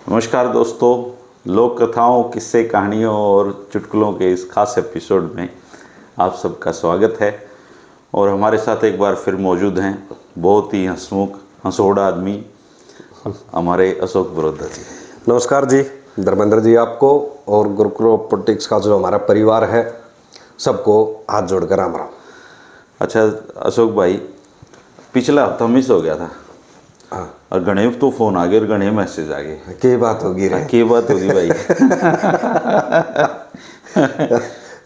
नमस्कार दोस्तों, लोक कथाओं, किस्से, कहानियों और चुटकुलों के इस खास एपिसोड में आप सबका स्वागत है। और हमारे साथ एक बार फिर मौजूद हैं बहुत ही हंसमुख हंसोड़ा आदमी हमारे अशोक बरोदा जी। नमस्कार जी, धर्मेंद्र जी आपको और गुरुकुल पॉलिटिक्स का जो हमारा परिवार है सबको हाथ जोड़कर राम राम। अच्छा अशोक भाई, पिछला हफ्ता मिस हो गया था। हाँ, और घने तो फोन आ गए और घने मैसेज आ गए। की बात होगी रे। की बात होगी भाई।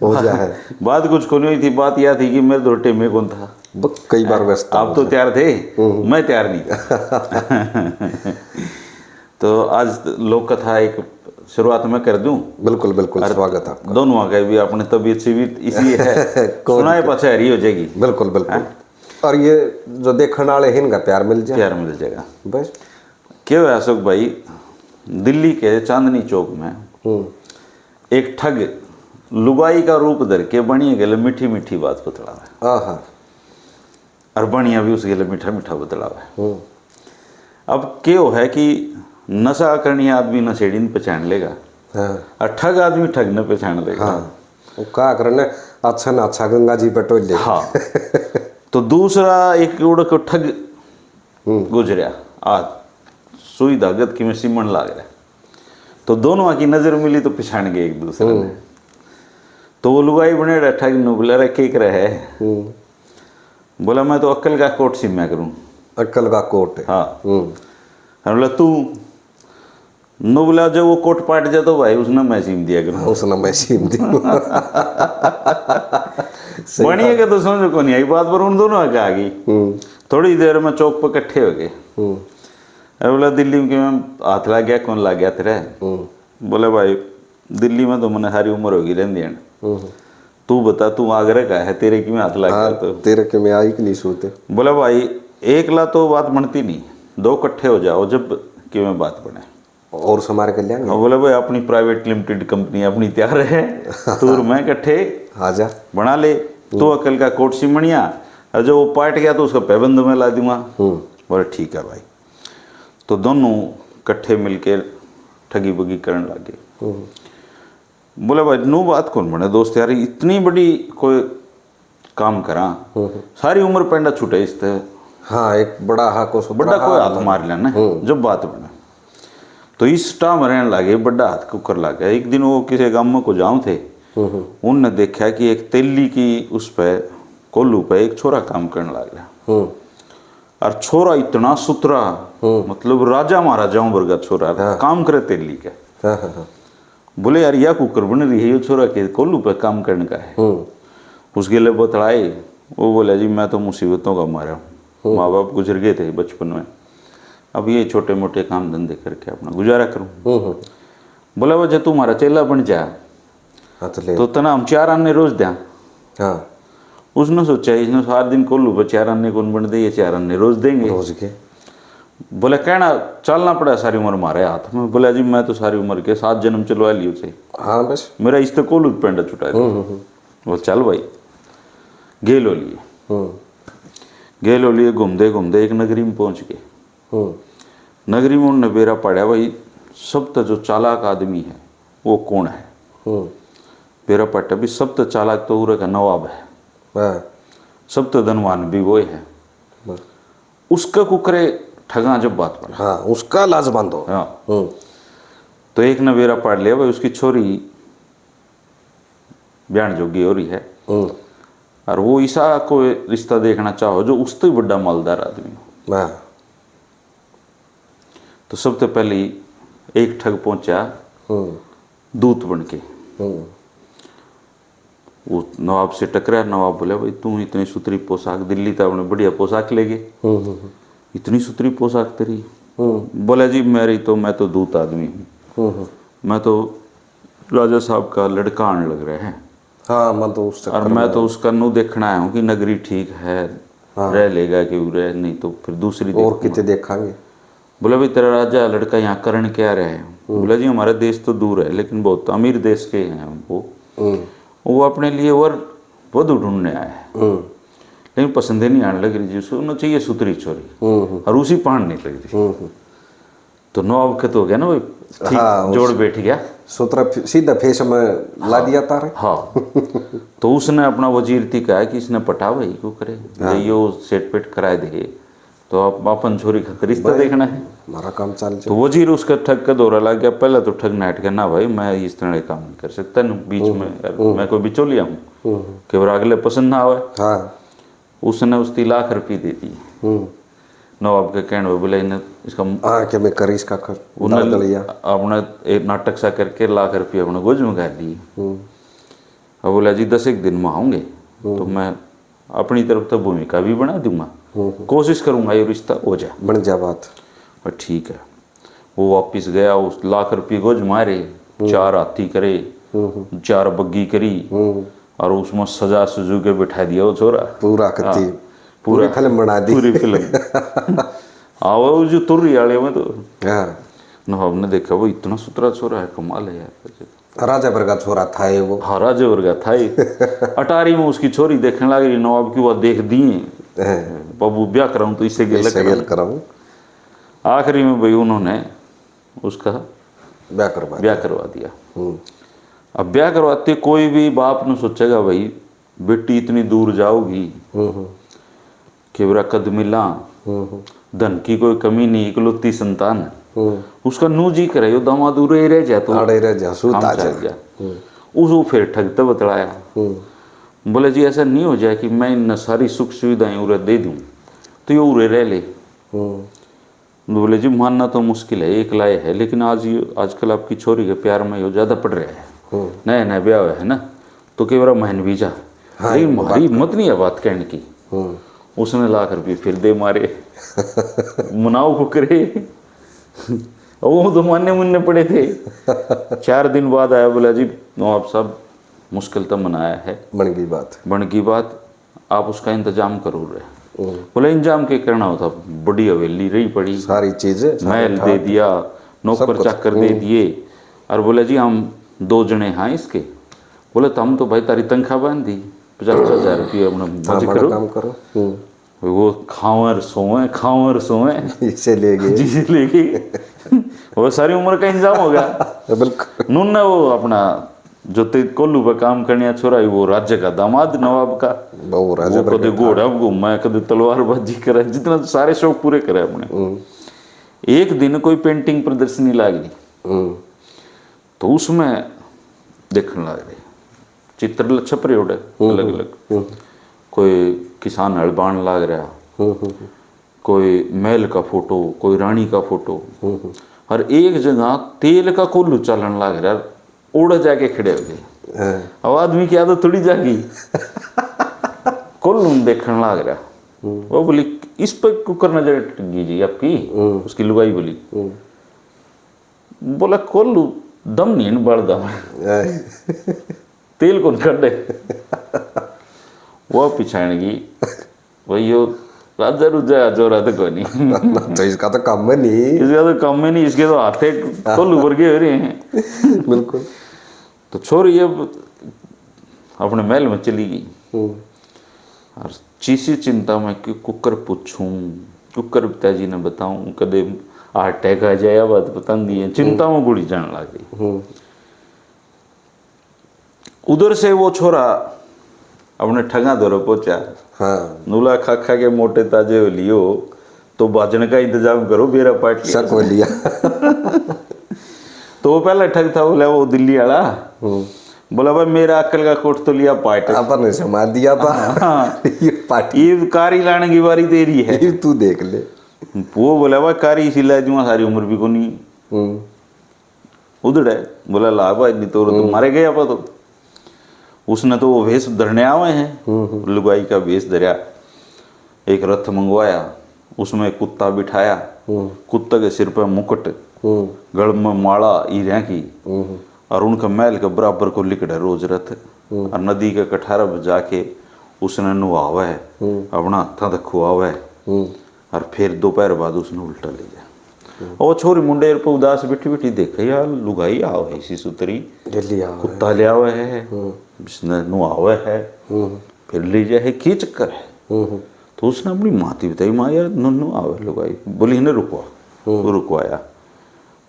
हो जा है। बात कुछ को नहीं हुई थी। बात यह थी कि मेरे दोटे में कौन था। कई बार व्यस्त आप तो तैयार थे, मैं तैयार नहीं था। तो आज लोक कथा एक शुरुआत में कर दूं। बिल्कुल बिल्कुल, स्वागत आपका। दोनों आ गए भी अपने तबीयत से भी इसी है। सुनाए पछारी हो जाएगी। बिल्कुल बिल्कुल। और ये जो देखने वाले हैं इनका प्यार मिल जाए। प्यार मिल जाएगा बस। क्या है अशोक भाई, दिल्ली के चांदनी चौक में एक ठग लुगाई का रूप धर के बनिया गले मीठी मीठी बात बतलावा है। और बनिया भी उस गले मीठा मीठा बतलावा है। अब क्यों है कि नशा करनी आदमी नशेड़ी न पहचान लेगा। हाँ। और ठग आदमी ठग न पहचान लेगा। हाँ, वो क्या करने अच्छा ना अच्छा गंगा जी पे टोल ले। हाँ। तो दूसरा एक उड़ को ठग गुजरिया, आज सुई धागत की में सिमण लाग रहा। तो दोनों की नजर मिली तो पिछाड़ गए एक दूसरे ने। तो वो लुगाई बने रहा ठग नु बोला रे के कर है। बोला मैं तो अक्कल का कोट सिम्या करूं। अक्कल का कोट है। हाँ। बोला तू नो, बोला जब वो कोट पाट जाए तो भाई उसने मैं सीम दिया करूं। उसने मैं सीम दी। बढ़िया के तो समझो को नहीं आई बात, पर उन दोनों आगे आ गई। थोड़ी देर में चौक पर इकट्ठे हो गए। अरे बोला दिल्ली में मैं हाथ ला गया, कौन ला गया तेरे। बोले भाई दिल्ली में तो मैंने सारी उम्र होगी रहती है। तू बता तू आगरा का है, तेरे की में हाथ ला गया। तो तेरे के में आई कि नहीं सोते। बोला भाई एकला तो बात बनती नहीं, दो इकट्ठे हो जाओ जब कि में बात बने और समार कर लेंगे। बोले भाई अपनी प्राइवेट लिमिटेड कंपनी अपनी तैयार है, तूर में इकट्ठे आजा बना ले। तो अकल का कोट सिमणिया, और जो वो पाट गया तो उसका पैबंद में ला दूंगा। बोले ठीक है भाई। तो दोनों इकट्ठे मिलकर ठगी बगी करने लगे। बोले भाई नो बात कौन बने दोस्त यार, इतनी बड़ी कोई काम करा, सारी उम्र पेंडा छूटे इस तरह। हाँ, एक बड़ा हाथ को बड़ा कोई हाथ मार लेना जब बात बने। तो इस टाइम रहने लगे, बड़ा हाथ कुकर लगा। एक दिन वो किसी गांव में को जाऊं थे, उनने देखा कि एक तेली की उस पे कोल्लू पे एक छोरा काम करने लगा। और छोरा इतना सुथरा, मतलब राजा महाराजाओं वर्गा छोरा। काम करे तेली का। बोले यार यह कुकर बन रही है, ये छोरा के कोल्लू पे काम करने का है। उसके लिए बतलाए। वो बोला जी मैं तो मुसीबतों का मारा हूँ, माँ बाप गुजर गए थे बचपन में, अब ये छोटे मोटे काम धंधे करके अपना गुजारा करूँ। बोला वजह तुम्हारा चेला बन जा तो तना हम 4 आने रोज दें। हाँ। उसने सोचा इसने 7 दिन कोल्लू पर 4 आने कौन बन दे, ये 4 आने रोज देंगे। रोज के बोले कहना चलना पड़ा सारी उम्र मारे हाथ में। बोला जी मैं तो सारी उम्र के 7 जन्म चलवा लिए उसे। हाँ बस मेरा इस तो कोल्लू पेंडा छुटा। बोल चल भाई गेलो लिए घूमते घूमते एक नगरी में पहुंच गए। नगरी में उन्होंने बेरा पड़ा भाई सब तो जो चालाक आदमी है वो कौन है। बेरा पटा भी सब तो चालाक तो उरे का नवाब है, सब तो धनवान भी वो है। उसका कुकरे ठगा जब बात पड़ा। हाँ, उसका लाज बांधो। हाँ। तो एक ने बेरा पाड़ लिया भाई उसकी छोरी ब्यान जोगी हो रही है, और वो ईसा को रिश्ता देखना चाहो जो उससे ही बड़ा मालदार आदमी हो। तो सबसे पहले एक ठग पहुंचा दूत बन के। वो नवाब से टकरा। नवाब बोला भाई तू इतनी सुथरी पोशाक, दिल्ली तो अपने बढ़िया पोशाक ले गए, इतनी सुथरी पोशाक तेरी। बोला जी मैं तो दूत आदमी हूँ, मैं तो राजा साहब का लड़का आने लग रहे हैं। हाँ, मैं तो उसका नु देखना आया हूँ कि नगरी ठीक है। हाँ। रह लेगा कि रह नहीं तो फिर दूसरी और कितने देखांगे। बोला भाई तेरा राजा लड़का यहाँ करण क्या रहे। बोला जी हमारा देश तो दूर है लेकिन बहुत अमीर देश के हैं वो अपने लिए वधू ढूंढने आए हैं, लेकिन पसंद नहीं आने लग रही जी, उसको चाहिए सुतरी छोरी और उसी पहाड़ नहीं लग रही। तो नवाब के तो हो गया ना, वो ठीक हाँ, जोड़ बैठ गया। सूत्र सीधा फेस में ला दिया तारे। हाँ तो उसने अपना वजीर थी कहा कि इसने पटा भाई को करे, यो सेट पेट कराए दे, तो आप अपन छोरी का रिश्ता देखना है, हमारा काम चाल तो वजीर उसका ठग का दौरा लग गया। पहले तो ठग नाट ना भाई मैं इस तरह काम नहीं कर सकता न, बीच में मैं कोई बिचौलिया हूँ कि वो अगले पसंद ना आवे। हाँ उसने उसकी लाख रुपये दे दी नवाब के कहने पे, बोले इन्हें इसका हाँ कि मैं कर इसका कर दल दलिया। अपने एक नाटक सा करके लाख रुपये अपने गोज में कर लिए। अब बोला जी 10 एक दिन में आऊँगे तो मैं अपनी तरफ तो भूमिका भी बना दूंगा, कोशिश करूंगा ये रिश्ता हो जाए, बन जा बात। और ठीक है। वो वापिस गया, उस लाख रुपये गोज मारे, 4 हाथी करे, 4 बग्गी करी, और उसमें सजा सजू के बिठा दिया वो छोरा पूरा कत्ती पूरी फिल्म बना दी। पूरी फिल्म आओ जो तुर्री वाले में तो हाँ नवाब ने देखा वो इतना सुथरा छोरा है, कमाल है यार। राजा वर्गा छोरा था ये वो। हाँ राजा वर्गा था ही। अटारी में उसकी छोरी देखने लगी, नवाब की वो देख दिए, बाबू ब्याह कराऊं तो इससे गेल कराऊं। आखिरी में भाई उन्होंने उसका ब्याह करवा दिया। अब ब्याह करवाते कोई भी बाप ने सोचेगा भाई बेटी इतनी दूर जाओगी कि मेरा कद मिला, धन की कोई कमी नहीं, इकलौती संतान है, उसका नू जी करे दामाद उरे रह जा तो काम चल गया। उसको फिर ठगते बतलाया, बोले जी ऐसा नहीं हो जाए कि मैं इन सारी सुख सुविधाएं उरे दे दूं तो ये उरे रह ले। बोले जी मानना तो मुश्किल है, एक लाए है, लेकिन आजकल आपकी छोरी के प्यार में ये ज्यादा पड़ रहा है, नया नया ब्याह है ना, तो केवरा महन बीजा, लेकिन हमारी हिम्मत नहीं है बात कहने की। उसने लाख रुपये फिर दे मारे मनाओ को करे। वो तो मानने मुन्ने पड़े थे। 4 दिन बाद आया, बोला जी नवाब साहब मुश्किल तो मनाया है, बन की बात आप उसका इंतजाम करो रहे। बोले इंतजाम के करना होता, बड़ी हवेली रही पड़ी, सारी चीजें महल दे दिया, नौकर चाकर दे दिए, और बोले जी हम 2 जने हैं इसके। बोले तो हम तो भाई तारी तनख्वाह बांध दी 50,000 रुपये अपना काम करो। वो खावर सोए इसे ले गए वो सारी उम्र का इंतजाम हो गया। बिल्कुल नून ने वो अपना जो कोल्लू पर काम करने छोरा वो राज्य का दामाद नवाब का, वो कदे घोड़ा घूमा, कदे तलवारबाजी करे, जितना सारे शौक पूरे करे अपने। एक दिन कोई पेंटिंग प्रदर्शनी लगी तो उसमें देखने लग रहे चित्र छप रहे उड़े अलग अलग, कोई किसान हल बाण लाग रहा, कोई महल का फोटो, कोई रानी का फोटो, और एक जगह तेल का कोल्लू चलन लाग रहा, उड़ जाके खड़े हो गए। अब आदमी की आदत थोड़ी जागी, कोल्लू देखने लाग रहा। वो बोली इस पर कुकर नजर टिकी जी आपकी, उसकी लुगाई बोली, बोला कोल्लू दम नहीं बढ़ दम तेल कौन कर दे। वो पिछाड़गी वही यो राजा रुजा जोरा तो कोई नहीं तो इसका तो काम है नहीं, इसके तो हाथे कोल्लू भर के हो रहे हैं। बिल्कुल। तो छोरी अब अपने महल में चली गई और चीसी चिंता में कि कुकर पूछूं, कुकर पिताजी ने बताऊं, कदे अटैक आ जाए बात पता नहीं है, चिंता में गुड़ी जाने लग गई। उधर से वो छोरा अपने ठगा दौरे पहुंचा। हाँ। नूला खा खा के मोटे ताजे हो लियो तो बाजन का इंतजाम करो, बेरा पार्ट लिया। तो वो पहले ठग था, बोला वो दिल्ली वाला, बोला भाई मेरा अक्कल का कोट तो लिया पार्ट अपन ने समा दिया था। हाँ। ये पार्टी ये कारी लाने की बारी तेरी है, ये तू देख ले। वो बोला भाई कारी सिला दूंगा, सारी उम्र भी को नहीं उधड़ है। बोला ला भाई नहीं तो मारे गए आप तो। उसने तो वो भेष धरने आवे हैं, लुगाई का भेष धरिया, एक रथ मंगवाया, उसमें कुत्ता बिठाया, कुत्ते के सिर पर मुकुट, गल में माला हीरे की, और उनका महल के बराबर को लिकड़ा रोज रथ, और नदी के कठारा पर जाके उसने नुहावा है, अपना हथा तक खुआवा है, और फिर दोपहर बाद उसने उल्टा ले गया। और छोरी मुंडे पर उदास बैठी बैठी देखे यार लुगाई आओ है इसी सुतरी, कुत्ता ले आवे है, इसने नुआवे है, फिर ले जाए की चक्कर है। तो उसने अपनी माती बताई, माँ यार नु आवे लुगाई, बोली इन्हें रुकवा, वो रुकवाया,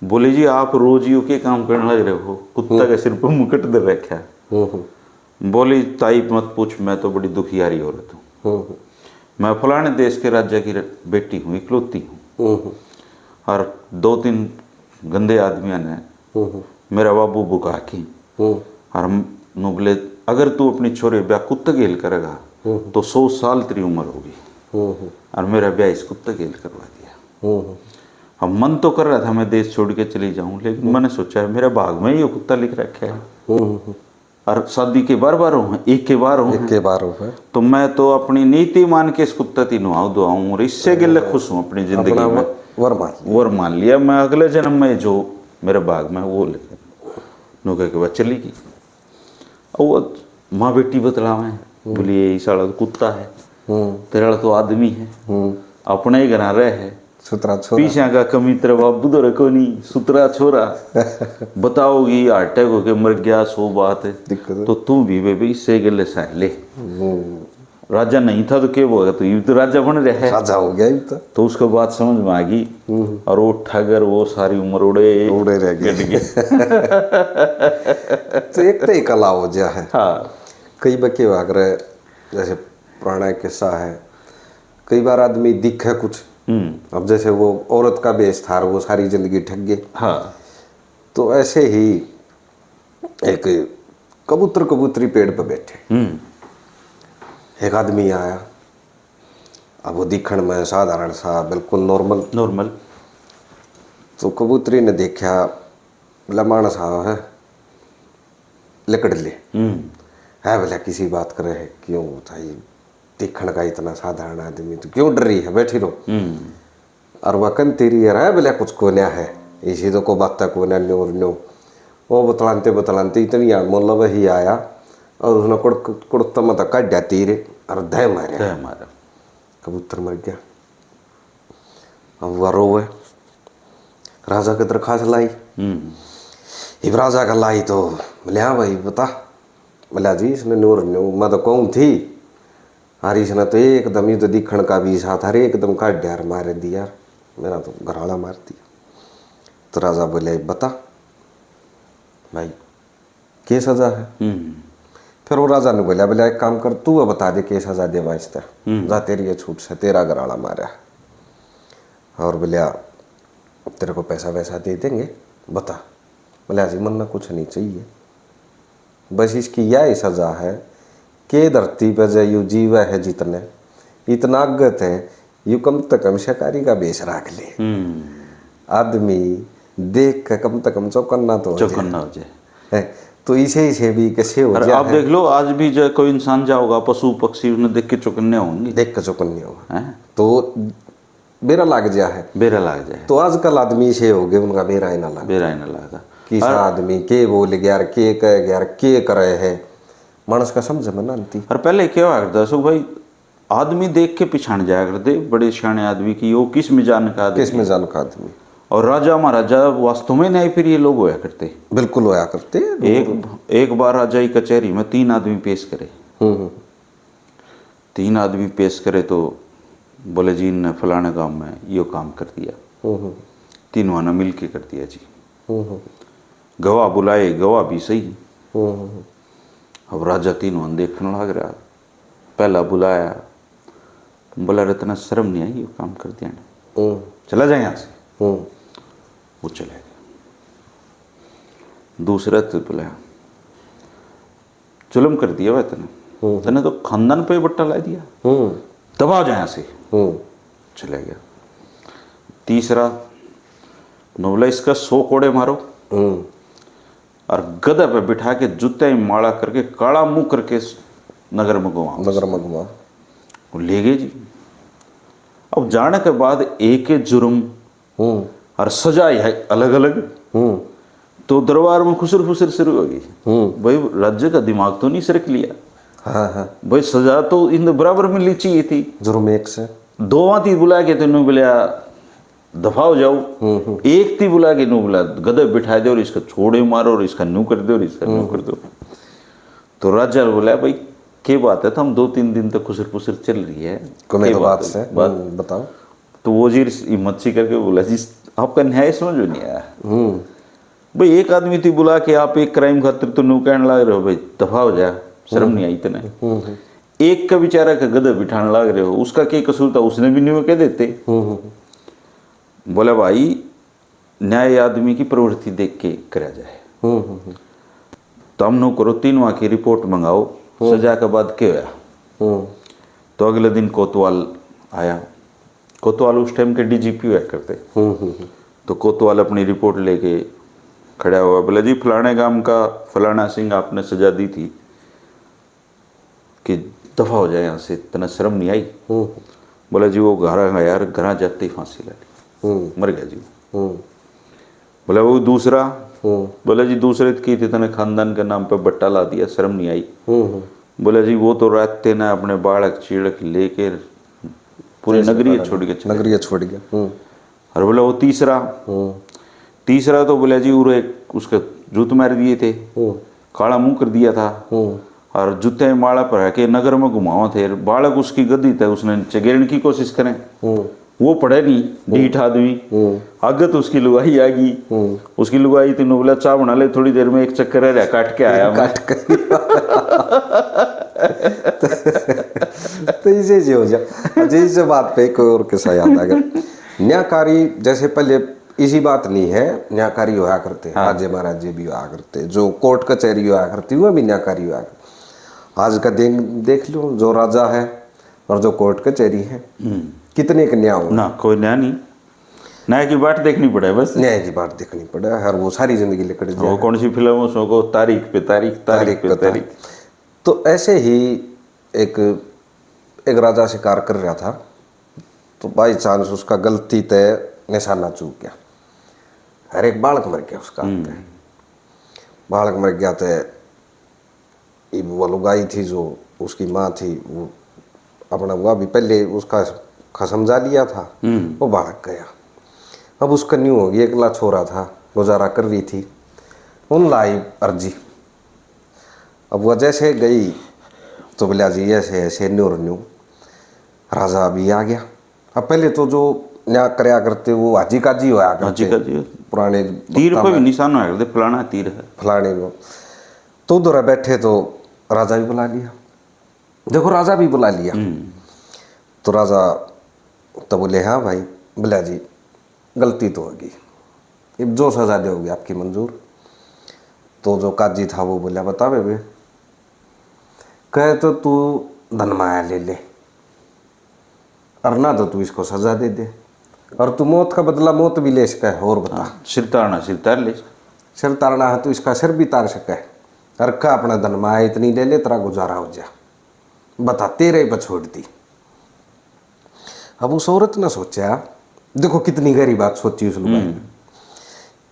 बोले जी आप रोज यो के काम करने लग रहे हो, कुत्ता के सिर पर मुकुट दे रखा है। बोली ताई मत पूछ, मैं तो बड़ी दुखियारी औरत हूँ, मैं फलाने देश के राजा की बेटी हूँ, इकलौती हूँ, और 2-3 गंदे आदमियों ने मेरा बाबू बुका की और नु बोले अगर तू अपनी छोरे ब्याह कुत्ते गेल करेगा तो 100 साल तेरी उम्र होगी, और मेरा ब्याह इस कुत्ते गेल करवा दिया। अब मन तो कर रहा था मैं देश छोड़ के चली जाऊं, लेकिन मैंने सोचा मेरे भाग में ये कुत्ता लिख रखा है, और शादी के बार हो, एक के बार हो, तो मैं तो अपनी नीति मान के इस कुत्ते की नुआऊ दुआऊं, और इससे गिले खुश हूँ अपनी जिंदगी में, वर मान लिया मैं अगले जन्म में जो मेरे भाग में वो लिखे नौके के बाद चली गई। और वो माँ बेटी बतलावे, बोली ये साला तो कुत्ता है, तेरा तो आदमी है, अपने ही घर रहे है, पीछा का कमी तेरा बाबू तो रखो नहीं, सुतरा छोरा बताओगी अटैक होके मर गया, 100 बात है, तो तू भी बेबी इससे गले सह ले। राजा नहीं था तो क्या होगा, तो ये तो राजा बन रहा है, राजा हो गया तो उसको बात समझ में आ गई, और वो ठगर वो सारी उम्र उड़े रह गए। तो एक तो कला हो जा है। हाँ, कई बच्चे अगर जैसे पुराना किस्सा है, कई बार आदमी दिख है कुछ, अब जैसे वो औरत का बेस था वो सारी जिंदगी ठग गए। हाँ, तो ऐसे ही एक कबूतरी पेड़ पर बैठे, एक आदमी आया, अब वो दिखण में साधारण सा बिल्कुल नॉर्मल, तो कबूतरी ने देखा बोला मानस है लकड़ ले है, बोला किसी बात करे है, क्यों भाई दिखण का इतना साधारण आदमी तो क्यों डर रही है, बैठी रहो। और वह कन तेरी है, बोला कुछ कोन्या है, इसी तो को बात कोन्या न्यो वो बतलानते इतनी मतलब वही आया, और उसने कुड़ता मत काट तीर और दह मारा, कबूतर मर गया। अब वह रोवे, राजा की दरखास्त लाई, इब राजा का लाई तो बोले हाँ भाई बता, बोला जी इसने न्यो मैं तो कौन थी, अरे इसने तो एकदम ही तो दिखण का भी साथ, अरे एकदम काट दिया मारे दिया, मेरा तो घराड़ा मार दिया। तो राजा बोले बता भाई क्या सजा है। फिर वो राजा ने बोला एक काम कर, तू बता दे क्या सजा दे वास्ते, जा तेरी ये छूट से, तेरा घराड़ा मारा। और बोलिया तेरे को पैसा वैसा दे देंगे, बता। बोले जी मन कुछ नहीं चाहिए, बस इसकी यही सजा है कि धरती पर जो यू जीव है जितने इतना अगत है, यू कम से कम शिकारी का बेस रख ले, आदमी देख के कम से कम चौकन्ना तो हो जाए। तो इसे भी कैसे हो जाए। आप देख लो आज भी जो कोई इंसान जाओगा पशु पक्षी उन्हें देख के चौकन्ने होंगे, देख के चौकन्ने होगा, तो बेरा लाग जाए। तो आजकल आदमी से हो गए उनका बेरा ही ना लगा किस आदमी के बोल गया के कह गया के करे है, मानस का समझ में ना आती। और पहले क्या हुआ करता सुख भाई, आदमी देख के पिछाड़ जाया करते बड़े सियाने आदमी की, वो किस मिजान का आदमी, और राजा महाराजा वास्तव में नहीं, फिर ये लोग होया करते, बिल्कुल होया करते। एक बार राजा की कचहरी में 3 आदमी पेश करे, 3 आदमी पेश करे, तो बोले जी ने फलाने गांव में यो काम कर दिया, तीनों ने मिल के कर दिया जी। गवाह बुलाए, गवाह भी सही। अब राजा तीनों देखने लग रहा, पहला बुलाया, बोला इतना शर्म नहीं आई, यो काम कर दिया ने, चला जाए यहाँ से। वो चले गए। दूसरा तो बोला जुल्म कर दिया वह तने तो खानदान पे बट्टा ला दिया, दबा जाए यहाँ से, चले गया। तीसरा नोबला इसका 100 कोड़े मारो, और गधा पे बिठा के जूते ही माड़ा करके काला मुंह करके नगर में घुमा, वो ले गए जी। अब जाने के बाद एक ही जुर्म और सजा है अलग अलग, तो दरबार में खुसर फुसर शुरू हो गई। भाई राज्य का दिमाग तो नहीं सरक लिया, भाई सजा तो इन बराबर मिलनी चाहिए थी, जुर्म एक से 2 आती बुला के तेन बोलिया दफा हो जाओ, एक थी बुला के नो बोला गधे बिठा दो और इसका छोड़े मारो और इसका नू कर दो और इसका नू कर दो। तो राजा बोला भाई क्या बात है, तो हम 2-3 दिन तक खुसर फुसर चल रही है, बात बताओ। तो वजीर हिम्मत सी करके बोला जी आपका न्याय समझ में नहीं आया। भाई एक आदमी थी बुला के आप एक क्राइम खातिर तो न्यू कहने लग रहे हो, भाई दफा हो जा, शर्म नहीं आई इतने। एक का बेचारा का गधा बिठाने लग रहे हो, उसका क्या कसूर था, उसने भी न्यू कह देते। बोला भाई न्याय आदमी की प्रवृत्ति देख के करा जाए। तो हम नो करो 3 वहां की रिपोर्ट मंगाओ, सजा के बाद क्या होया। तो अगले दिन कोतवाल आया। कोतवाल उस टाइम के डीजीपी हुआ करते। तो कोतवाल अपनी रिपोर्ट लेके खड़ा हुआ, बोले जी फलाने गांव का फलाना सिंह आपने सजा दी थी कि दफा हो जाए यहाँ से, इतना शर्म नहीं आई। बोला जी वो घर यार, घर जाते ही फांसी ला ली, मर गया जी। बोला वो दूसरा, बोला जी दूसरे की थी, तने खानदान के नाम पे बट्टा ला दिया, शर्म नहीं आई। बोला जी वो तो रात ना अपने बालक चीड़क लेके पूरी नगरी छोड़ गया। और बोला वो तीसरा तो बोला जी उरे उसका जूत मार दिए थे, काला मुंह कर दिया था, और जूते माला पर के नगर में घुमाओ थे। बालक उसकी गद्दी थे, उसने चगेरने की कोशिश करें, वो पढ़े नहीं, डीठ आदमी। आगे तो उसकी लुगाई आ गई, उसकी लुगाई तीनों बोला चाह बना ले, थोड़ी देर में एक चक्कर है काट के आया तो इसे हो जा जैसे बात पे कोई और किस्सा याद आ गया। न्यायकारी जैसे पहले इसी बात नहीं है, न्यायकारी होया करते, राज्य महाराज्य भी होया करते, जो कोर्ट कचहरी होया करती वो भी न्यायकारी होया करते। आज का देख लो, जो राजा है और जो कोर्ट कचहरी है, कितने का न्याय हो ना, कोई न्याय नहीं, न्याय की बात देखनी पड़े, बस न्याय की बात देखनी पड़े, हर वो सारी जिंदगी लिकड़ जाए। वो कौन सी फिल्म उसमें को तारीख पे तारीख। तो ऐसे ही एक राजा शिकार कर रहा था, तो बाई चांस उसका गलती तय निशाना चूक गया, हर एक बालक मर गया उसका। बालक मर गया तो वो लुगाई थी जो उसकी माँ थी, वो अपना हुआ भी पहले उसका समझा लिया था, वो बालक गया। अब उसका न्यू हो गया, अकेला छोरा था, गुजारा कर रही थी, उन लाई अर्जी। अब वह जैसे गई तो बोला जी ऐसे ऐसे न्यू राजा अभी आ गया। अब पहले तो जो न्याय करया करते वो हाजी काजी होया करते, पुराने तीर पे भी निशान होया करते, फलाना तीर है फलाने को। तो उधर बैठे तो राजा भी बुला लिया, देखो राजा भी बुला लिया। तो राजा तो बोले हाँ भाई, बोला जी गलती तो होगी, अब जो सजा दोगे आपकी मंजूर। तो जो काजी था वो बोला बता बे, कहे तो तू धनमाया ले ले, और ना तो तू इसको सजा दे दे, और तू मौत का बदला मौत भी ले सके। और बता, सिर तार ले, सिर तारना है तो इसका सिर भी तार सके, और का अपना धनमाया इतनी ले ले, तेरा गुजारा हो जा, बता तेरे पर छोड़ दी। अब उस औरत ने सोचा, देखो कितनी गहरी बात सोची उस लुगाई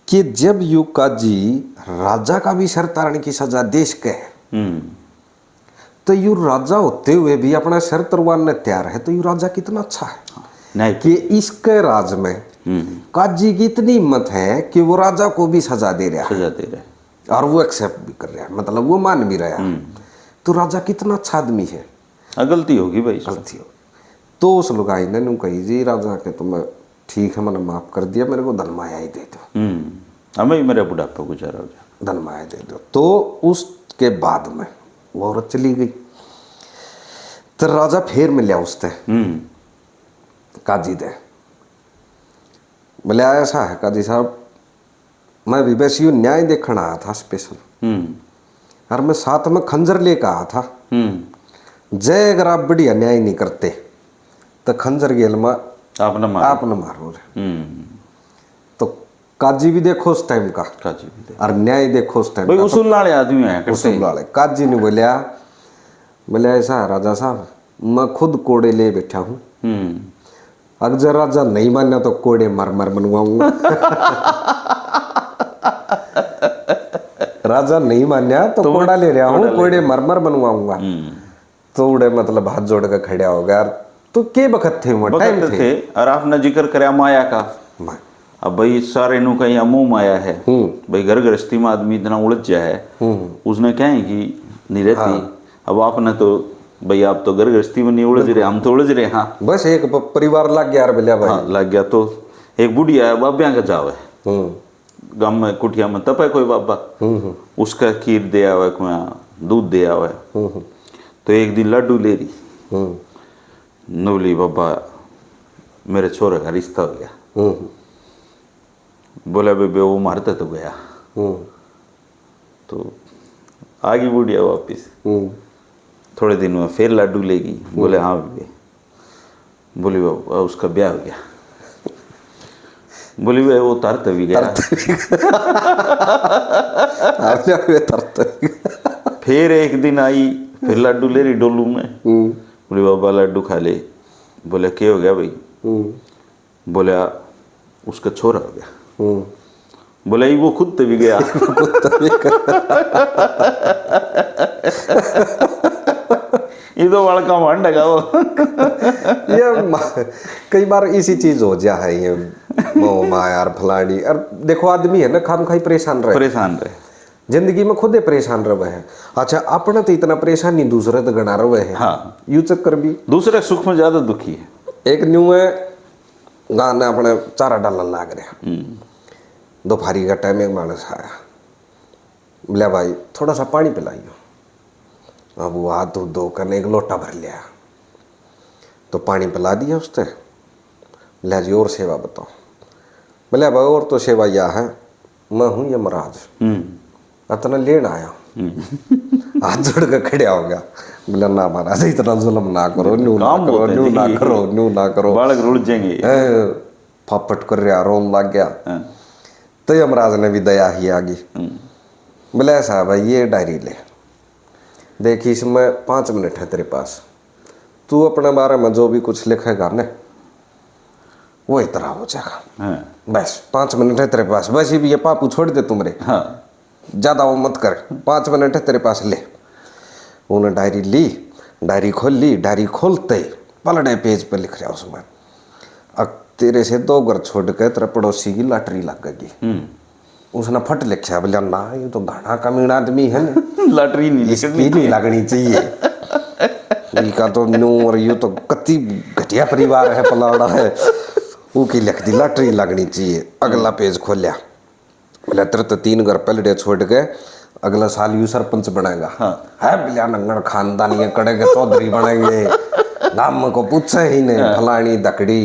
कि जब यू काजी राजा का भी सिर तारने की सजा दे सके, तो यू राजा होते हुए भी अपना सिर तरवाने तैयार है, तो यू राजा कितना अच्छा है नहीं कि इसके राज में काजी की इतनी हिम्मत है कि वो राजा को भी सजा दे रहा है, और वो एक्सेप्ट भी कर रहा है, मतलब वो मान भी रहा है। तो राजा कितना अच्छा आदमी है। गलती होगी भाई, गलती हो। तो उस लुगाई ने नू कही जी राजा के तुम्हें ठीक है, मैंने माफ कर दिया, मेरे को धनमाया ही दे दो, हमें मेरा बुढ़ापा गुजारा हो जाए, धनमाया दे दो। तो उसके बाद में वो औरत चली गई। तो राजा फिर मिला उससे काजी दे, बोले ऐसा है काजी साहब, मैं भी वैसे न्याय देखना आया था स्पेशल, और मैं साथ में खंजर लेकर आया था। जय अगर आप बढ़िया न्याय नहीं करते तो खंजर गेल में आप न मारो। तो काजी भी देखो उस टाइम का, और न्याय देखो उस टाइम का, उसूल वाले आदमी है, उसूल वाले। काजी ने बोलिया, बोले ऐसा है राजा साहब, मैं खुद कोड़े ले बैठा हूँ, अगर राजा नहीं माना तो कोड़े मर मर बनवाऊंगा। राजा नहीं मान्या तो कोड़ा ले रहा हूँ, कोड़े मर मर बनवाऊंगा। तो उड़े मतलब हाथ जोड़ कर खड़ा हो गया। तो के बखत थे, टाइम थे। और आपने जिक्र कराया माया का, अब भाई सारे नु कहीं अमो माया है भाई, घर गृहस्थी में आदमी इतना उलझ जाए है, उसने क्या है कि नहीं रहती। अब आपने तो भाई, आप तो घर गृहस्थी में नहीं उलझ रहे, हम तो उलझ रहे। हाँ बस एक परिवार लग गया, भाई लग गया। तो एक बुढ़िया है बाबिया का जाव है गाँव में कुटिया में तपे कोई बाबा उसका खीर दे आवे कोई दूध दे आवे तो एक दिन लड्डू ले रही नवली बाबा मेरे छोरे का रिश्ता हो गया बोला बेबे वो मारता तो गया तो आगे बुढ़िया वापिस थोड़े दिन में फिर लड्डू लेगी बोले हाँ बेबे बोली बाबा उसका ब्याह हो गया बोली वे वो तरत भी गया फिर एक दिन आई फिर लड्डू ले रही डोलू में बोली बाबा लड्डू खा ले बोले क्या हो गया भाई बोले उसका छोरा हो गया बोले वो खुद तो भी गया ये तो बड़का मंड है वो ये कई बार इसी चीज हो जा है ये मोह माया फलानी और देखो आदमी है ना खाम खाई परेशान रहे जिंदगी में खुद ही परेशान रहे हैं। अच्छा अपना तो इतना परेशान नहीं दूसरे तो गणा रहे हैं। हाँ यू चक्कर भी दूसरे सुख में ज्यादा दुखी है। एक न्यू है गाना अपने चारा डालने लाग रहा दोपहरी का टाइम एक मानस आया बोले भाई थोड़ा सा पानी पिलाइयो। अब वो हाथ धो कर एक लोटा भर लिया तो पानी पिला दिया उसने। बोले जी और सेवा बताओ। बोले भाई और तो सेवा यह है मैं हूँ यमराज इतना लेन आया हाथ जोड़ कर खड़े हो गया। बोले ना महाराज इतना जुल्म ना करो न्यू ना करो न्यू ना करो न्यू ना करो बालक रुड़ जाएंगे फापट कर रहा रोम लग गया। तो यमराज ने भी दया ही आगी बोले ऐसा भाई ये डायरी ले देख इसमें 5 मिनट है तेरे पास तू अपने बारे में जो भी कुछ लिखेगा ना वो इतना हो जाएगा। बस 5 मिनट है तेरे पास वैसे भी ये पापू छोड़ दे तुमरे ज्यादा वो मत कर 5 मिनट है तेरे पास ले। उन्होंने डायरी ली डायरी खोल ली डायरी खोलते ही पलटे पेज पर लिख रहा उसमें अब तेरे से 2 घर छोड़ के तेरे पड़ोसी की लॉटरी लग गई। उसने फट लिखा बोलिया ना ये तो घना कमीना आदमी है ना लॉटरी नहीं लगनी चाहिए का तो न्यू और यू तो कति घटिया परिवार है पलाड़ा है वो की लिख दी लॉटरी लगनी चाहिए। अगला पेज खोलिया बोले तेरे तो 3 घर पलटे छोड़ के अगला साल यू सरपंच बनेगा। है बिलिया नंगड़ खानदानी कड़े के चौधरी बनेंगे नाम को पूछे ही नहीं फलानी दकड़ी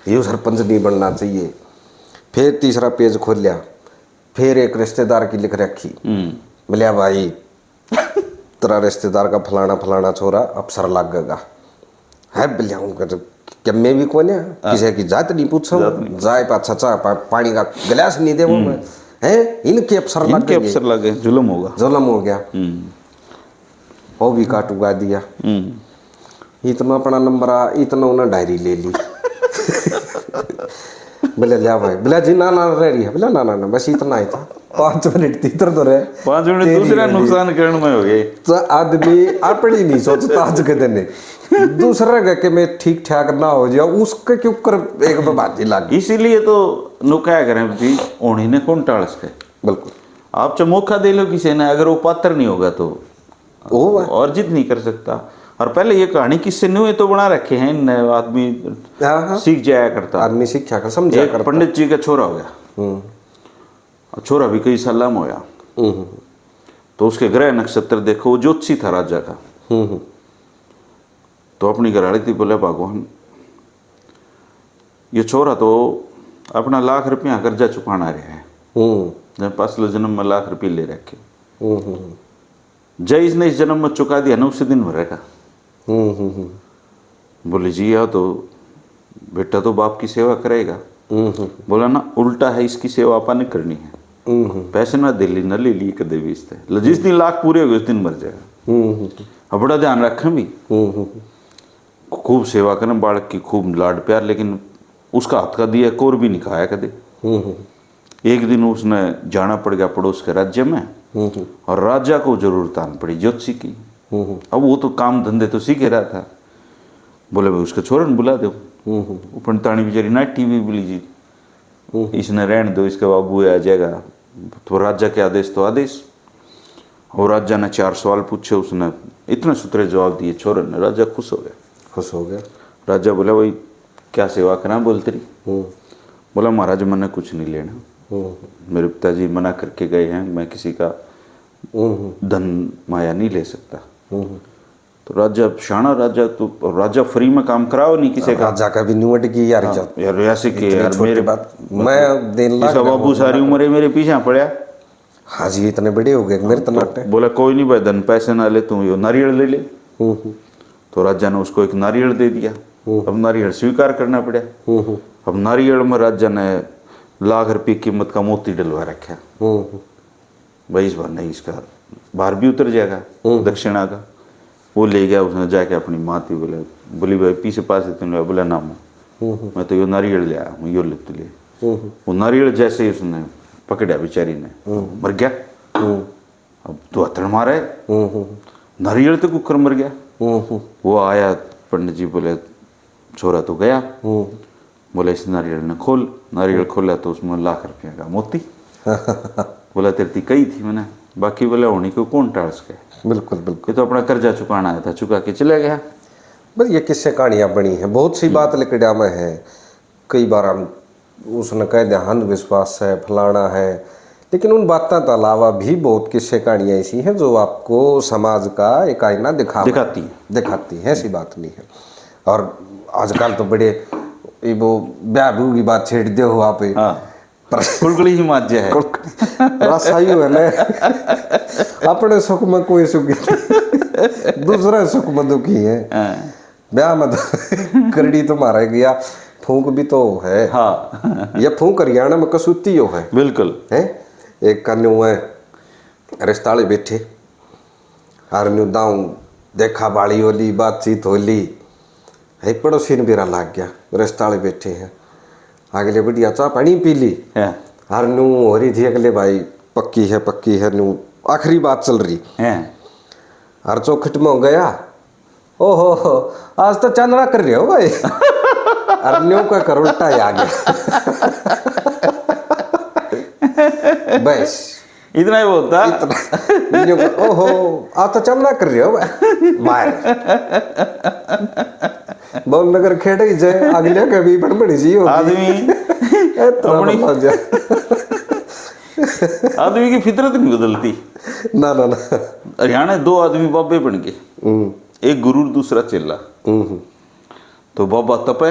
यू सरपंच नहीं बनना चाहिए। फिर तीसरा पेज खोल लिया फिर एक रिश्तेदार की लिख रखी बोलिया भाई तेरा रिश्तेदार का फलाना फलाना छोरा अफसर लग गएगा। है बिलिया उनका तो क्या मैं भी कौन है किसी की जात नहीं पूछा जाए पाचा पानी का गिलास नहीं दे वो मैं है इनके अफसर लग गए जुल्म हो गया वो भी काटूगा दिया। इतना अपना नंबर आ इतना उन्हें डायरी ले ली बोले लिया भाई बोले जी ना रेडी है बोले ना बस इतना ही था 5 मिनट तीतर तो रहे 5 मिनट दूसरा नुकसान करने में हो गए। तो आदमी अपनी नहीं सोचता आज के दिन दूसरा का के मैं ठीक ठाक ना हो जाए उसके क्यों कर एक बाजी लगी। इसीलिए तो नुकाया करें जी ओढ़ी ने कौन टाल सके। बिल्कुल आप चाहे मौका दे लो किसी ने अगर वो पात्र नहीं होगा तो और जिद नहीं कर सकता। और पहले ये कहानी किससे न्यू तो बना रखे हैं आदमी सीख जाया करता आदमी सीखा कर समझा करता। पंडित जी का छोरा हो गया छोरा भी कई साल में होया तो उसके ग्रह नक्षत्र देखो वो ज्योतिषी था राजा का। तो अपनी घराड़ी थी बोले भगवान ये छोरा तो अपना लाख रुपया कर्जा चुकाना रहा है जब पिछले जन्म में लाख रुपये ले रखे जय इसने इस जन्म में चुका दिया ना उसी दिन भरेगा। बोले जी या तो बेटा तो बाप की सेवा करेगा। बोला ना उल्टा है इसकी सेवा आपा ने करनी है पैसे ना दिल्ली न ले लिए कदे भी इससे जिस दिन लाख पूरे हो गए उस दिन मर जाएगा। अब बड़ा ध्यान रखें भी खूब सेवा करें बालक की खूब लाड प्यार लेकिन उसका हाथ का दिया कोर भी नहीं खाया कदे। एक दिन उसने जाना पड़ गया पड़ोस के राज्य में और राजा को जरूरत आन पड़ी ज्योतिषी की। अब वो तो काम धंधे तो सीख रहा था। बोले भाई उसके छोरन बुला दो पंडितानी बेचारी नाटी भी बोली जी इसने रहने दो इसके बाबू आ जाएगा। तो राजा के आदेश तो आदेश और राजा ने 4 सवाल पूछे उसने इतने सुथरे जवाब दिए छोरन ने। राजा खुश हो गया। राजा बोला भाई क्या सेवा करना बोलते रही। बोला महाराज मैंने कुछ नहीं लेना, मेरे पिताजी मना करके गए हैं, मैं किसी का धन माया नहीं ले सकता। तो राजा शाना राजा, तो राजा फ्री में काम कराओ नहीं किसी का। राजा का भी निवट की यार, यार ऐसे के यार मेरे बात मैं देन लाख बाबू सारी उम्र मेरे पीछे पड़या। हाँ जी इतने बड़े हो गए मेरे तनाटे। बोला कोई नहीं भाई धन पैसे ना ले, तू यो नारियल ले ले। तो राजा ने उसको एक नारियल दे दिया। अब नारियल स्वीकार करना पड़ा। अब नारियल में राजा ने लाख रुपये कीमत का मोती डलवा रखा। भाई इस बार नहीं, इसका बाहर भी उतर जाएगा दक्षिणा का। वो ले गया, उसने जाके अपनी माँ थी बोली भाई पीछे पास तुमने, बोला ना मैं तो यो नारियल ले आया हूँ, यो ले तू ले। वो नारियल जैसे ही उसने पकड़ा बेचारी ने, मर गया। अब तो हथड़ मारा है, नारियल तो कुकर मर गया। वो आया पंडित जी, बोले छोरा तो गया। बोले इस नारियल ने खोल। नारियल खोला तो उसमें लाख रुपये का मोती। बोला तेरी कही थी मैंने, बाकी बोला होनी को कौन टाल सके। बिल्कुल बिल्कुल, ये तो अपना कर्जा चुकाना आया था, चुका के चले गया। बस ये किससे कहानियाँ बनी है, बहुत सी बात लिकड़ा में है। कई बार हम उसने कह दिया अंधविश्वास है फलाना है, लेकिन उन बातों के अलावा भी बहुत किस्से कहानियाँ ऐसी हैं जो आपको समाज का एक आईना दिखाती है। ऐसी बात नहीं है। और आजकल तो बड़े वो ब्याह की बात छेड़ दे हो आप, कुलकुली ही माज्य है रासायु है ना। अपने सुख में कोई सुखी दूसरे सुख में दुखी है। ब्याह में करड़ी तो मारा गया, फूंक भी तो है। हाँ ये फूंक हरियाणा में कसूती हो है। बिल्कुल है एक कन्नू है रिश्ताले बैठे हर न्यू दाऊ देखा बाड़ी होली बातचीत होली है, पड़ोसी ने बेरा लाग गया। रिश्ताले बैठे हैं, अगले बढ़िया चाह पानी पी ली। हर न्यू हो रही थी अगले भाई पक्की है न्यू आखिरी बात चल रही है। हर चौखट में हो गया, ओहो आज तो चांदना कर रहे हो भाई। अरण्यों का कर उल्टा ही आ गया। बस इतना ही बोलता। ओहो आज तो चांदना कर रहे हो भाई। मार बोल नगर खेड़ ही जाए, अगले कभी बड़ी सी हो आदमी आदमी की फितरत नहीं बदलती। ना ना ना, हरियाणा दो आदमी बाबे बन के, एक गुरु दूसरा चेला। तो बाबा तपे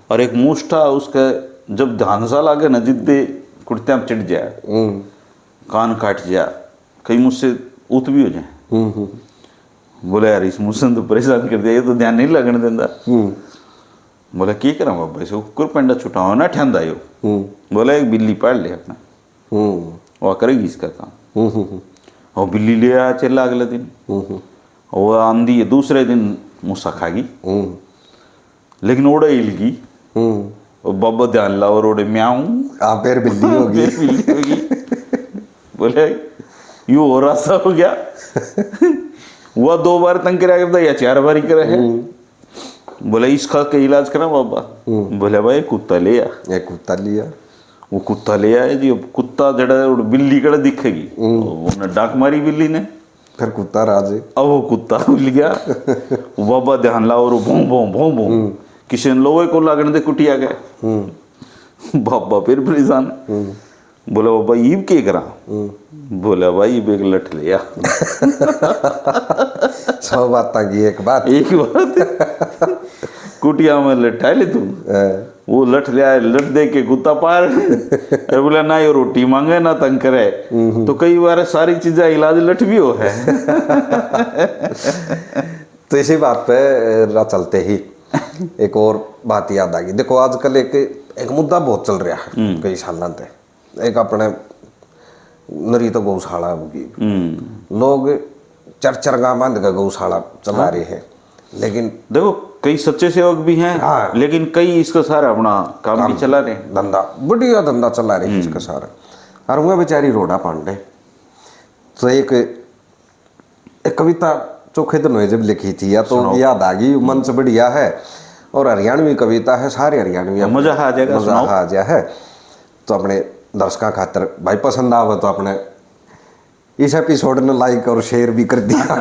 और एक मुष्ठा उसका जब धानसा लागे न जिद्दे कुर्त्या में चिट जाए, कान काट जाए, कहीं मुझसे उत भी हो जाए। बोले यार इस मुझसे तो परेशान कर दिया, ये तो ध्यान नहीं लगने देता। बोला की करा बाबा इसे कुकर पेंडा छुटाओ ना ठंडा यो। बोला एक बिल्ली पाल ले अपना, वो करेगी इसका काम। और बिल्ली ले आया चला अगले दिन, वो आंधी है दूसरे दिन मूसा खागी, लेकिन ओड़े हिलगी। और बाबा ध्यान ला और ओड़े म्याऊं फिर बिल्ली होगी। बोले यू हो रहा हो गया। वह 2 बार तंग करा करता या 4 बार ही करे है। बोले इसका के इलाज करा बाबा। बोले भाई कुत्ता ले आ। कुत्ता लिया, वो कुत्ता ले आया जी। अब कुत्ता जड़ा बिल्ली कड़ा दिखेगी, उन्हें डाक मारी बिल्ली ने, फिर कुत्ता राजे। अब वो कुत्ता मिल गया। बाबा ध्यान ला और भों भों भों भों किसी ने लोहे को लागने दे कुटिया गए। बाबा फिर परेशान। बोला बाबा ईब के करा। बोला भाई ईब एक लठ लिया। 100 बात की एक बात कुटिया में लठा ले तू। वो लठ ले आए, लठ दे के कुत्ता पार। अरे बोला ना ये रोटी मांगे ना तंग करे। तो कई बार सारी चीजें इलाज लठ भी हो है। तो इसी बात पे चलते ही एक और बात याद आ गई। देखो आजकल एक मुद्दा बहुत चल रहा है कई सालों से। एक अपने नरी तो गौशाला होगी, लोग 4 गांव बांध का गौशाला चला रहे हैं। लेकिन देखो कई सच्चे सेवक भी हैं। हाँ। लेकिन कई इसका सारा अपना काम भी चला रहे हैं, धंधा बढ़िया धंधा चला रहे हैं इसका सारा। और वह बेचारी रोड़ा पांडे तो एक कविता चोखे दिन जब लिखी थी या तो याद आ गई, मन से बढ़िया है। और हरियाणवी कविता है, सारे हरियाणवी मजा आ जाएगा, मजा आ जाए है। तो अपने दर्शकों खातर भाई पसंद आवे तो अपने इस एपिसोड ने लाइक और शेयर भी कर दिया।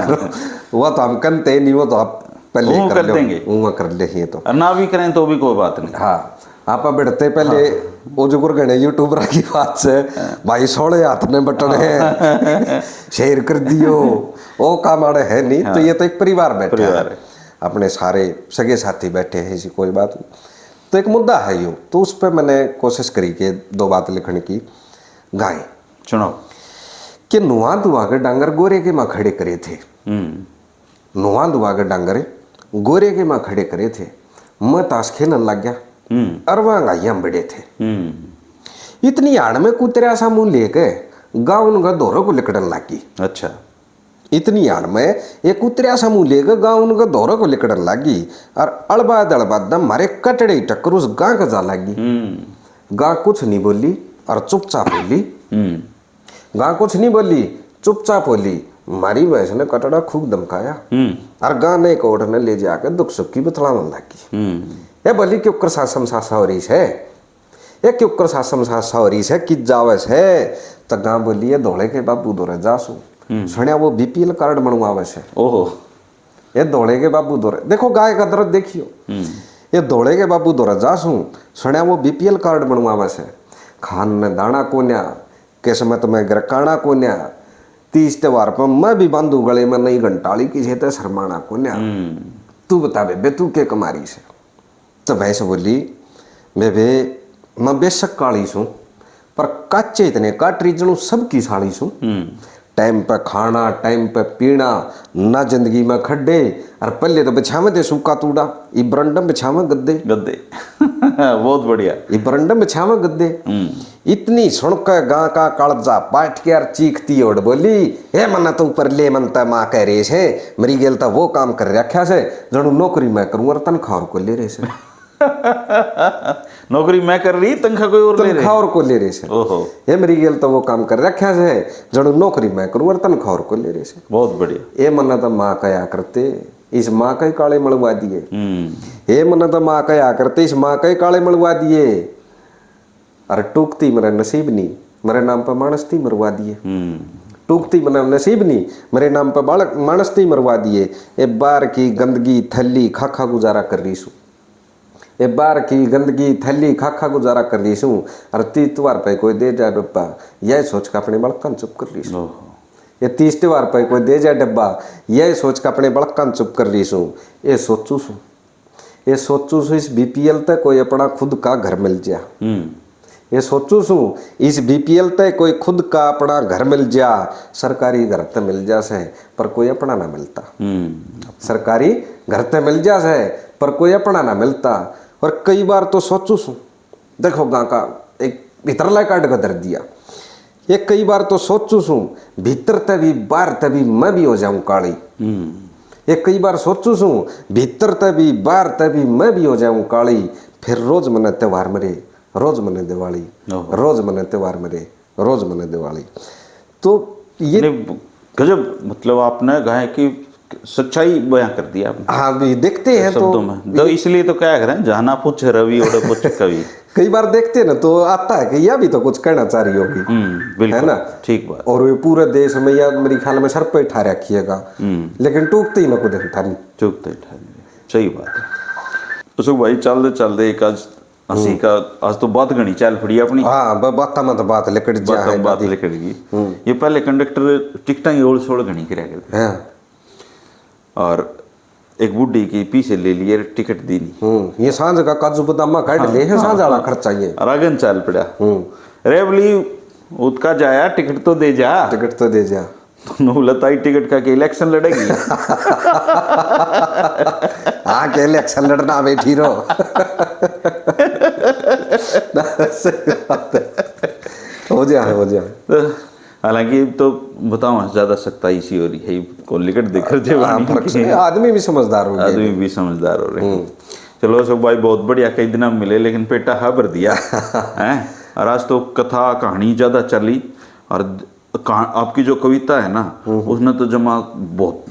वो तो हम करते नहीं, वो तो आप पहले कर देंगे, वो कर ले तो ना भी करें तो भी कोई बात नहीं। हाँ, आप बढ़ते पहले वो जो गुरगणे यूट्यूबर की बात से भाई सोले हाथ में बटन है शेयर कर दियो वो काम आड़े है नहीं। तो ये तो एक परिवार बैठा है, अपने सारे सगे साथी बैठे हैं, ऐसी कोई बात नहीं। तो एक मुद्दा है यूँ, तो उस पर मैंने कोशिश करी कि 2 बात लिखने की। गाय सुनाओ कि नुआ दुआ के डांगर गोरे के माँ खड़े करे थे। नुआ दुआ के डांगर गोरे के माँ खड़े करे थे। मैं ताश खेलन लग गया और वहाँ गाइया बड़े थे। इतनी आड़ में कुतरा सा मुंह लेके गाँव उनका दौरों को लिकड़न लगी। अच्छा, इतनी आड़ में एक कुतरा सा मुंह लेकर गाँव उनका दौरों को लिकड़न लगी और अड़बा दड़बा दम मारे कटड़े टक्कर उस गाँ का जा लगी। गाँ कुछ नहीं बोली और चुपचाप बोली। गाँ कुछ नहीं बोली, चुपचाप बोली। मारी भैंस ने कटड़ा खूब दमकाया और गाँ ने कोट ने ले जाकर दुख सुख की बतलावन लगी। ये बोली क्यों कर सासम सासा हो रही है, ये क्यों कर सासम सासा हो रही है कि जावस है। तो गाँ बोली ये दौड़े के बाबू दौरे जासू सुनिया वो बीपीएल कार्ड बनवावस है। ओहो, ये दौड़े के बाबू दौरे, देखो गाय का दर्द देखियो। ये दौड़े के बाबू दौरे जासू सुनिया वो बीपीएल कार्ड बनवावस है। खान ने दाना कोन्या किस्मत में ग्रकाना कोन्या 30 त्योहार पर मैं भी बांधू गले में नई घंटाली की छेते शर्माना कोन्या। तू बता बे तू के कमारी से। तो भैंस बोली मैं बेशक काली सूँ पर काचे इतने काट रीजनू सबकी साड़ी सूँ। टाइम पे खाना टाइम पे पीना ना जिंदगी में खड्डे और पहले तो बिछावे दे सूखा तूड़ा इब्रंडम बिछावे गद्दे गद्दे बहुत बढ़िया। इब्रंडम बिछावे गद्दे। इतनी सुनकर गाँ का कालजा पाट के यार चीखती और बोली हे मना तो ऊपर ले मनता माँ कह रहे से मरी गेल तो वो काम कर रखा से जड़ू नौकरी मैं करूँ और तनख्वाह को ले रहे से। नौकरी मैं कर रही तनख्वाह कोई और ले रहे, तनख्वाह और को ले रहे से। ओहो, ये मरी गेल तो वो काम कर रखा से जड़ू नौकरी मैं करूँ और तनख्वाह को ले रहे से। बहुत बढ़िया। ये मना तो माँ कया करते इस माँ के काले मलवा दिए। ये मना तो माँ कया करते इस माँ के काले मलवा दिए। अरे टूकती मेरा नसीब नहीं मेरे नाम पर मानसती मरवा दिए। टूकती मेरा नसीब नहीं मेरे नाम पर मानसती मरवा दिए। ये बार की गंदगी थैली खाखा गुजारा कर रही सू। ये बार की गंदगी थैली खाखा गुजारा कर रही सू और 30 त्योहार पे कोई दे जाए डब्बा यह सोच कर अपने बड़कन चुप कर रही सू। ये 30 त्योहार पे कोई दे जाए डब्बा यह सोच कर अपने बड़कन चुप कर रही सू। ये सोचू सू इस बीपीएल तक कोई अपना खुद का घर मिल जा। ये सोचू सू इस बीपीएल तक कोई खुद का अपना घर मिल जा। सरकारी घर तो मिल जा से पर कोई अपना ना मिलता। सरकारी घर तो मिल जा से पर कोई अपना ना मिलता। और कई बार तो सोचू सू देखो गाँ का एक भीतरला काट का दर दिया। ये कई बार तो सोचू सू भीतर तभी बाहर तभी मैं भी हो जाऊं काली। ये कई बार सोचू सू भीतर तभी बाहर तभी मैं भी हो जाऊं काली। फिर रोज मने त्योहार मरे रोज मने दिवाली रोज मने त्योहार मरे रोज मने दिवाली। तो ये गजब, मतलब आपने गाय की सच्चाई बयां कर दिया आपने। हाँ भी देखते हैं तो इसलिए तो क्या करें जाना पूछ रवि और पूछ कवि। कई बार देखते हैं ना तो आता है कि यह भी तो कुछ कहना चाह रही होगी। बिल्कुल है ना, ठीक बात। और ये पूरे देश में या मेरे ख्याल में सर पे ठा रखिएगा लेकिन टूकते ही ना कुछ था नहीं, टूकते ही सही बात है। तो भाई चलते एक आज हंसी का आज तो बात घनी चल पड़ी अपनी। हाँ बात मत बात लिकट जा है बात लिकट गई। ये पहले कंडक्टर टिकटा ही ओल सोल घनी कराया करते और एक बुढ़ी की पीछे ले लिए टिकट दी नहीं। ये सांझ का काजू बदामा काट ले है सांझ वाला खर्चा ये रागन चल पड़ा। रे बोली उसका जाया टिकट तो दे जा तो नूलताई टिकट का के इलेक्शन लड़ेगी। हाँ के इलेक्शन लड़ना बैठी रहो। हो जाए हालांकि तो बताओ ज्यादा सख्ताई सी हो रही है को लिकट देकर जो आदमी भी समझदार हो रहे हैं। चलो सब भाई बहुत बढ़िया, कई दिन मिले लेकिन पेटा हा भर दिया है। और आज तो कथा कहानी ज्यादा चली और आपकी जो कविता है ना उसने तो जमा बहुत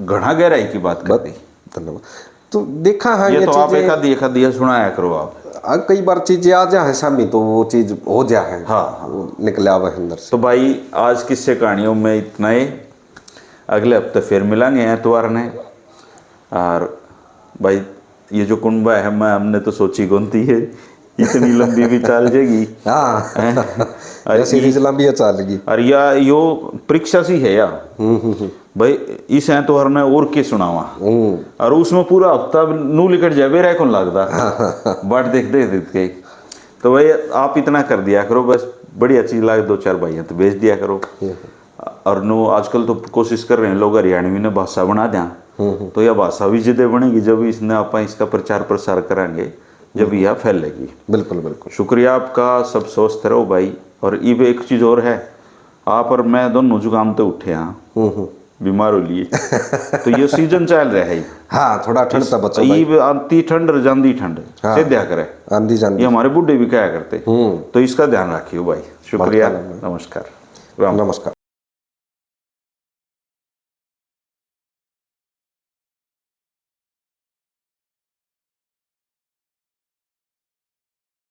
घना गहराई की बात कर दी। धन्यवाद। तो देखा है ये तो आप एक दिया सुनाया करो आप। कई बार चीजें आ जाए सामने तो वो चीज हो जाए। हाँ निकले आवे अंदर से। तो भाई आज किस्से कहानियों में इतना ही, अगले हफ्ते फिर मिलेंगे एतवार ने। और भाई ये जो कुंबा है मैं हमने तो सोची गोनती है इतनी लंबी भी चाल जाएगी। हाँ ऐसी भी लंबी है चाल लगी। और या यो परीक्षा सी है या भाई इस हैं तो हरने और के सुनावा और उसमें पूरा हफ्ता नू लिकट जाए रह कौन लगता बाट देख के। तो भाई आप इतना कर दिया करो बस, बढ़िया चीज लागे 2-4 भाइयों तो भेज दिया करो। और नो आजकल तो कोशिश कर रहे हैं लोग हरियाणवी ने भाषा बना दें, तो यह भाषा भी जिदे बनेगी जब इसने आप इसका प्रचार प्रसार करेंगे, जब यह फैलेगी। बिल्कुल बिल्कुल। शुक्रिया आपका, सब स्वस्थ रहो भाई। और ये एक चीज और है, आप और मैं दोनों जुकाम तो उठे हैं बीमार हो लिए तो ये सीजन चल रहा है। हाँ थोड़ा ठंड सा बच्चा भाई, आती ठंड और जांदी ठंड से दिया करे, आंधी जांदी ये हमारे बूढ़े भी क्या करते, तो इसका ध्यान रखियो भाई। शुक्रिया, नमस्कार, नमस्कार।